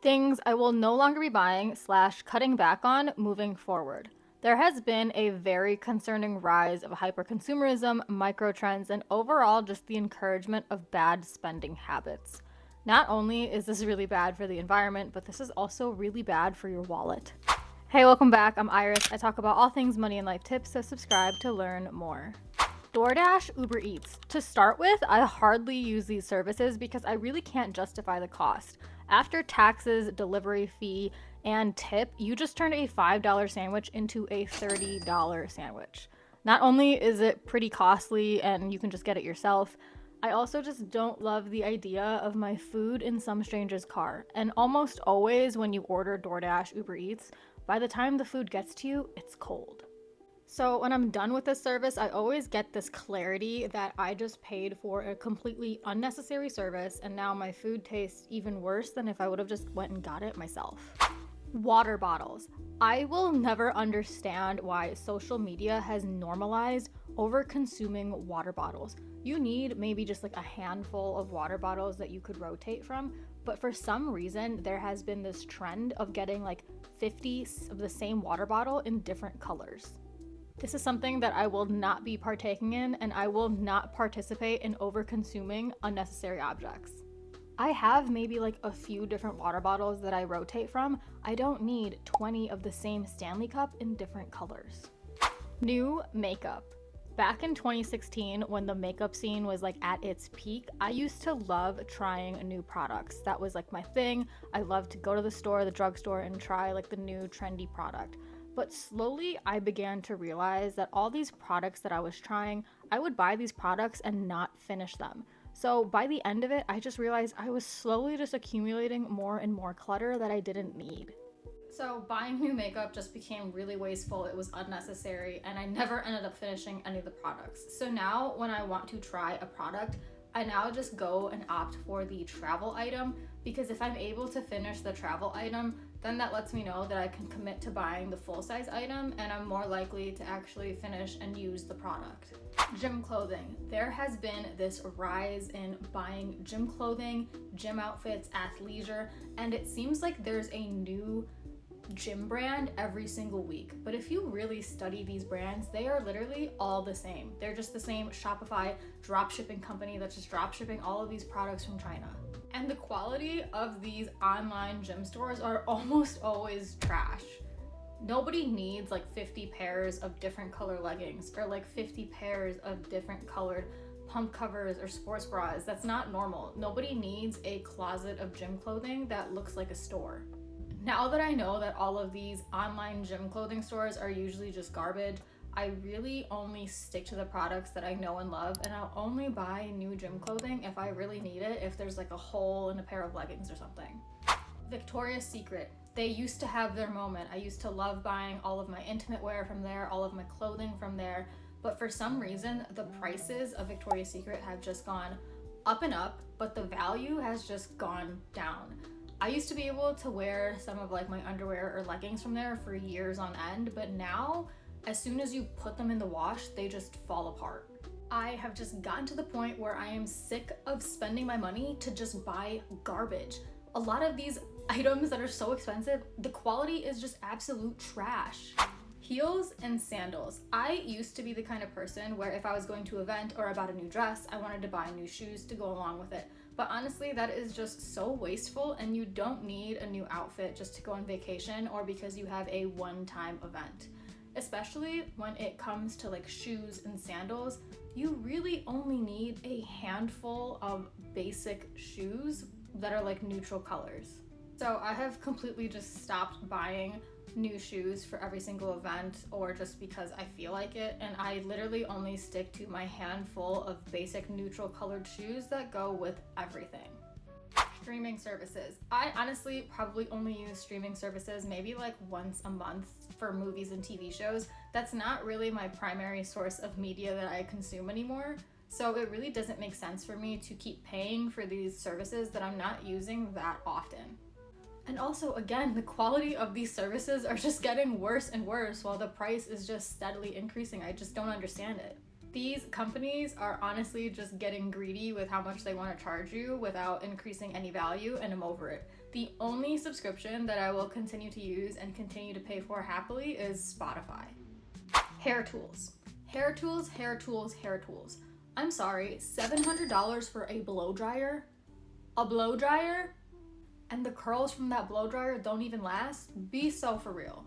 Things I will no longer be buying / cutting back on moving forward. There has been a very concerning rise of hyperconsumerism, microtrends, and overall just the encouragement of bad spending habits. Not only is this really bad for the environment, but this is also really bad for your wallet. Hey, welcome back. I'm Iris. I talk about all things money and life tips, so subscribe to learn more. DoorDash, Uber Eats. To start with, I hardly use these services because I really can't justify the cost. After taxes, delivery fee, and tip, you just turned a $5 sandwich into a $30 sandwich. Not only is it pretty costly and you can just get it yourself, I also just don't love the idea of my food in some stranger's car. And almost always when you order DoorDash, Uber Eats, by the time the food gets to you, it's cold. So when I'm done with this service, I always get this clarity that I just paid for a completely unnecessary service and now my food tastes even worse than if I would have just went and got it myself. Water bottles. I will never understand why social media has normalized over consuming water bottles. You need maybe just like a handful of water bottles that you could rotate from, but for some reason there has been this trend of getting like 50 of the same water bottle in different colors. This is something that I will not be partaking in, and I will not participate in over-consuming unnecessary objects. I have maybe like a few different water bottles that I rotate from. I don't need 20 of the same Stanley Cup in different colors. New makeup. Back in 2016, when the makeup scene was like at its peak, I used to love trying new products. That was like my thing. I loved to go to the store, the drugstore, and try like the new trendy product. But slowly I began to realize that all these products that I was trying, I would buy these products and not finish them. So by the end of it, I just realized I was slowly just accumulating more and more clutter that I didn't need. So buying new makeup just became really wasteful, it was unnecessary, and I never ended up finishing any of the products. So now when I want to try a product, I now just go and opt for the travel item, because if I'm able to finish the travel item, then that lets me know that I can commit to buying the full-size item and I'm more likely to actually finish and use the product. Gym clothing. There has been this rise in buying gym clothing, gym outfits, athleisure, and it seems like there's a new gym brand every single week. But if you really study these brands, they are literally all the same. They're just the same Shopify dropshipping company that's just dropshipping all of these products from China. And the quality of these online gym stores are almost always trash. Nobody needs like 50 pairs of different color leggings or like 50 pairs of different colored pump covers or sports bras. That's not normal. Nobody needs a closet of gym clothing that looks like a store. Now that I know that all of these online gym clothing stores are usually just garbage, I really only stick to the products that I know and love, and I'll only buy new gym clothing if I really need it, if there's like a hole in a pair of leggings or something. Victoria's Secret. They used to have their moment. I used to love buying all of my intimate wear from there, all of my clothing from there, but for some reason, the prices of Victoria's Secret have just gone up and up, but the value has just gone down. I used to be able to wear some of like my underwear or leggings from there for years on end, but now as soon as you put them in the wash, they just fall apart. I have just gotten to the point where I am sick of spending my money to just buy garbage. A lot of these items that are so expensive, the quality is just absolute trash. Heels and sandals. I used to be the kind of person where if I was going to an event or I bought a new dress, I wanted to buy new shoes to go along with it. But honestly, that is just so wasteful, and you don't need a new outfit just to go on vacation or because you have a one-time event. Especially when it comes to like shoes and sandals, you really only need a handful of basic shoes that are like neutral colors. So I have completely just stopped buying new shoes for every single event or just because I feel like it, and I literally only stick to my handful of basic neutral colored shoes that go with everything. Streaming services. I honestly probably only use streaming services maybe like once a month for movies and TV shows. That's not really my primary source of media that I consume anymore. So it really doesn't make sense for me to keep paying for these services that I'm not using that often. And also, again, the quality of these services are just getting worse and worse while the price is just steadily increasing. I just don't understand it. These companies are honestly just getting greedy with how much they want to charge you without increasing any value, and I'm over it. The only subscription that I will continue to use and continue to pay for happily is Spotify. Hair tools. Hair tools, hair tools, hair tools. I'm sorry, $700 for a blow dryer? A blow dryer? And the curls from that blow dryer don't even last? Be so for real.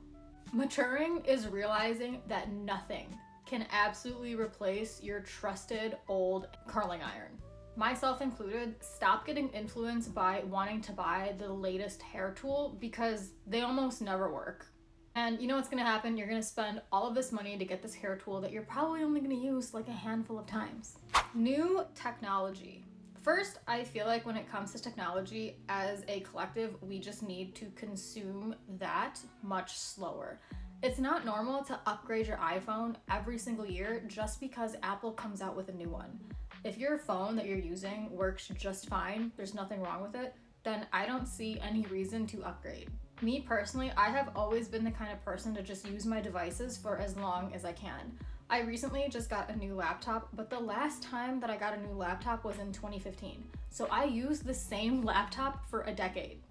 Maturing is realizing that nothing can absolutely replace your trusted old curling iron. Myself included, stop getting influenced by wanting to buy the latest hair tool because they almost never work. And you know what's gonna happen? You're gonna spend all of this money to get this hair tool that you're probably only gonna use like a handful of times. New technology. First, I feel like when it comes to technology, as a collective, we just need to consume that much slower. It's not normal to upgrade your iPhone every single year just because Apple comes out with a new one. If your phone that you're using works just fine, there's nothing wrong with it, then I don't see any reason to upgrade. Me personally, I have always been the kind of person to just use my devices for as long as I can. I recently just got a new laptop, but the last time that I got a new laptop was in 2015. So I used the same laptop for a decade.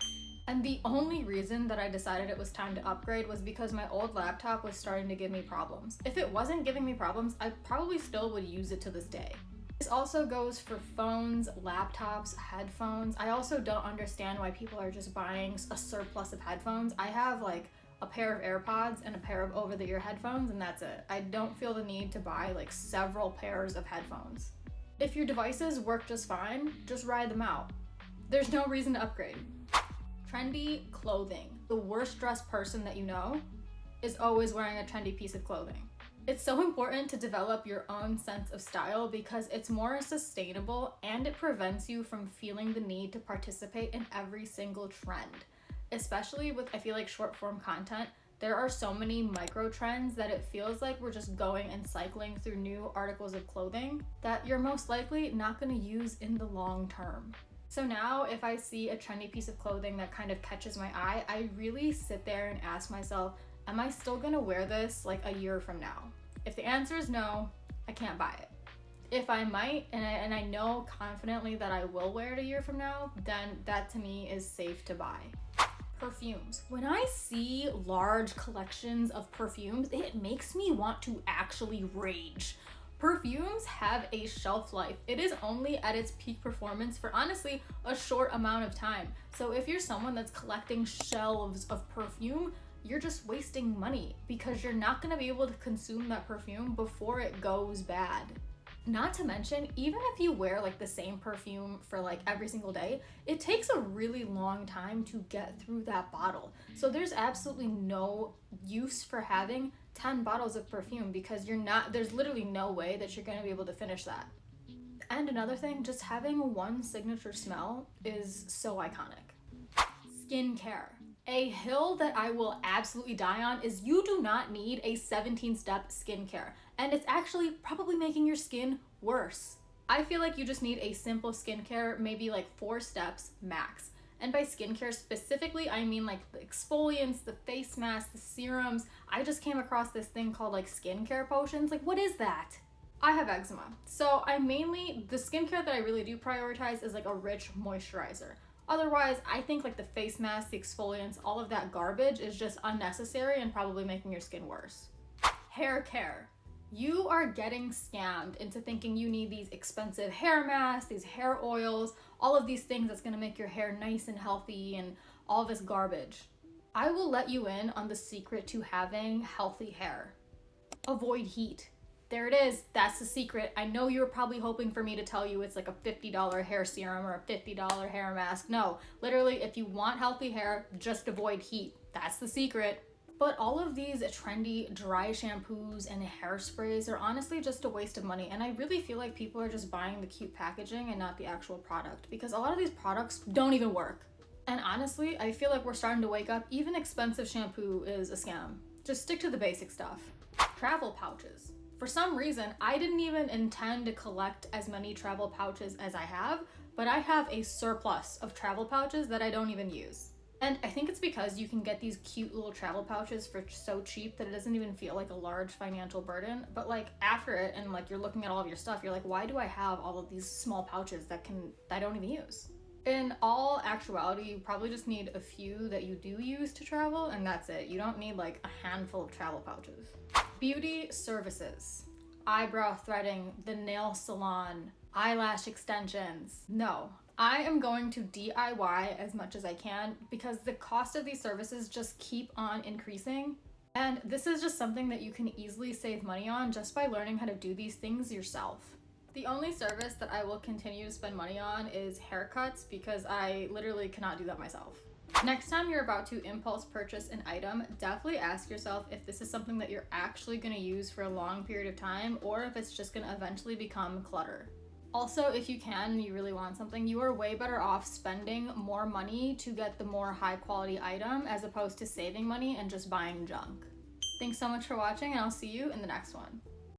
And the only reason that I decided it was time to upgrade was because my old laptop was starting to give me problems. If it wasn't giving me problems, I probably still would use it to this day. This also goes for phones, laptops, headphones. I also don't understand why people are just buying a surplus of headphones. I have like a pair of AirPods and a pair of over-the-ear headphones, and that's it. I don't feel the need to buy like several pairs of headphones. If your devices work just fine, just ride them out. There's no reason to upgrade. Trendy clothing. The worst dressed person that you know is always wearing a trendy piece of clothing. It's so important to develop your own sense of style because it's more sustainable and it prevents you from feeling the need to participate in every single trend. Especially with, I feel like, short form content, there are so many micro trends that it feels like we're just going and cycling through new articles of clothing that you're most likely not going to use in the long term. So now if I see a trendy piece of clothing that kind of catches my eye, I really sit there and ask myself, am I still going to wear this like a year from now? If the answer is no, I can't buy it. If I might, and I know confidently that I will wear it a year from now, then that to me is safe to buy. Perfumes. When I see large collections of perfumes, it makes me want to actually rage. Perfumes have a shelf life. It is only at its peak performance for honestly a short amount of time. So if you're someone that's collecting shelves of perfume, you're just wasting money because you're not gonna be able to consume that perfume before it goes bad. Not to mention, even if you wear like the same perfume for like every single day, it takes a really long time to get through that bottle. So there's absolutely no use for having 10 bottles of perfume because there's literally no way that you're gonna be able to finish that. And another thing, just having one signature smell is so iconic. Skincare. A hill that I will absolutely die on is you do not need a 17-step skincare. And it's actually probably making your skin worse. I feel like you just need a simple skincare, maybe like 4 steps max. And by skincare specifically, I mean like the exfoliants, the face masks, the serums. I just came across this thing called like skincare potions. Like, what is that? I have eczema. So the skincare that I really do prioritize is like a rich moisturizer. Otherwise, I think like the face mask, the exfoliants, all of that garbage is just unnecessary and probably making your skin worse. Hair care. You are getting scammed into thinking you need these expensive hair masks, these hair oils, all of these things that's gonna make your hair nice and healthy and all this garbage. I will let you in on the secret to having healthy hair. Avoid heat. There it is. That's the secret. I know you were probably hoping for me to tell you it's like a $50 hair serum or a $50 hair mask. No, literally, if you want healthy hair, just avoid heat. That's the secret. But all of these trendy dry shampoos and hairsprays are honestly just a waste of money. And I really feel like people are just buying the cute packaging and not the actual product because a lot of these products don't even work. And honestly, I feel like we're starting to wake up. Even expensive shampoo is a scam. Just stick to the basic stuff. Travel pouches. For some reason, I didn't even intend to collect as many travel pouches as I have, but I have a surplus of travel pouches that I don't even use. And I think it's because you can get these cute little travel pouches for so cheap that it doesn't even feel like a large financial burden. But like after it and like you're looking at all of your stuff, you're like, why do I have all of these small pouches that I don't even use? In all actuality, you probably just need a few that you do use to travel, and that's it. You don't need like a handful of travel pouches. Beauty services. Eyebrow threading, the nail salon, eyelash extensions. No, I am going to DIY as much as I can because the cost of these services just keep on increasing. And this is just something that you can easily save money on just by learning how to do these things yourself. The only service that I will continue to spend money on is haircuts because I literally cannot do that myself. Next time you're about to impulse purchase an item, definitely ask yourself if this is something that you're actually going to use for a long period of time or if it's just going to eventually become clutter. Also, if you can and you really want something, you are way better off spending more money to get the more high quality item as opposed to saving money and just buying junk. Thanks so much for watching, and I'll see you in the next one.